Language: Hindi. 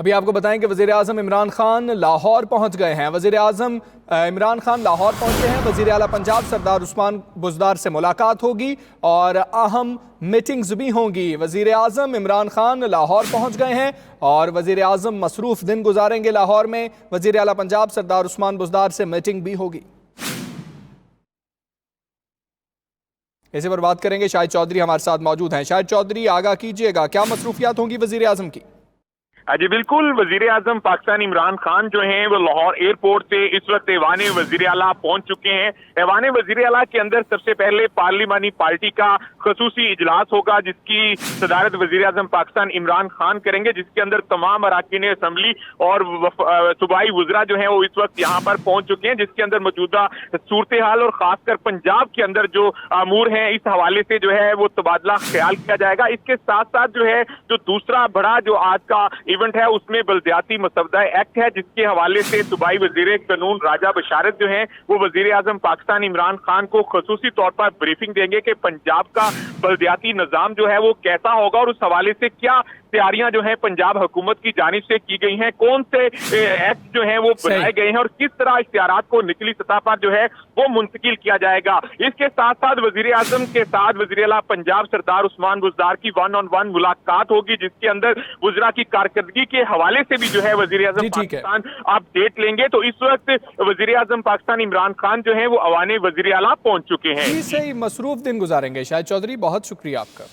अभी आपको बताएं कि वज़ीर आज़म इमरान खान लाहौर पहुंच गए हैं। वज़ीर आज़म इमरान खान लाहौर पहुंचे हैं। वज़ीर आला पंजाब सरदार उस्मान बुज़दार से मुलाकात होगी और अहम मीटिंग्स भी होंगी। वज़ीर आज़म इमरान खान लाहौर पहुंच गए हैं और वज़ीर आज़म मसरूफ़ दिन गुजारेंगे लाहौर में। वज़ीर आला पंजाब सरदार उस्मान बुज़दार से मीटिंग भी होगी। इसी पर बात करेंगे, शाहिद चौधरी हमारे साथ मौजूद हैं। शाहिद चौधरी, आगाह कीजिएगा, क्या मसरूफियात होंगी वज़ीर आज़म की? जी बिल्कुल, वजीर आजम पाकिस्तान इमरान खान जो हैं वो लाहौर एयरपोर्ट से इस वक्त ऐवान वजीर आला पहुंच चुके हैं। ऐवान वजीर आला के अंदर सबसे पहले पार्लिमानी पार्टी का खसूसी इजलास होगा, जिसकी सदारत वजीर आजम पाकिस्तान इमरान खान करेंगे, जिसके अंदर तमाम अरकान असम्बली और सूबाई वज़रा जो है वो इस वक्त यहाँ पर पहुंच चुके हैं, जिसके अंदर मौजूदा सूरत हाल और खासकर पंजाब के अंदर जो अमूर हैं इस हवाले से जो है वो तबादला ख्याल किया जाएगा। इसके साथ साथ जो है जो दूसरा बड़ा जो आज का इवेंट है उसमें बल्दियाती मसवदा एक्ट है, जिसके हवाले से सूबाई वजीर कानून राजा बशारत जो है वो वजीर आजम पाकिस्तान इमरान खान को खसूसी तौर पर ब्रीफिंग देंगे कि पंजाब का बल्दियाती निजाम जो है वो कैसा होगा और उस हवाले से क्या तैयारियां जो है पंजाब हुकूमत की जानिब से की गई हैं, कौन से एक्ट जो है वो बनाए गए हैं और किस तरह इख्तियारात को निचली सतह पर जो है वो मुंतकिल किया जाएगा। इसके साथ साथ वजीर आजम के साथ वजीर आला पंजाब सरदार उस्मान बुज़दार की 1-on-1 मुलाकात होगी, जिसके अंदर वज़रा की कारकर्दगी के हवाले से भी जो है वजीर आजम पाकिस्तान अपडेट लेंगे। तो इस वक्त वजीर आजम पाकिस्तान इमरान खान जो है वो अवाने वजीर आला पहुंच चुके हैं। सही मसरूफ दिन गुजारेंगे। शाहिद चौधरी, बहुत शुक्रिया आपका।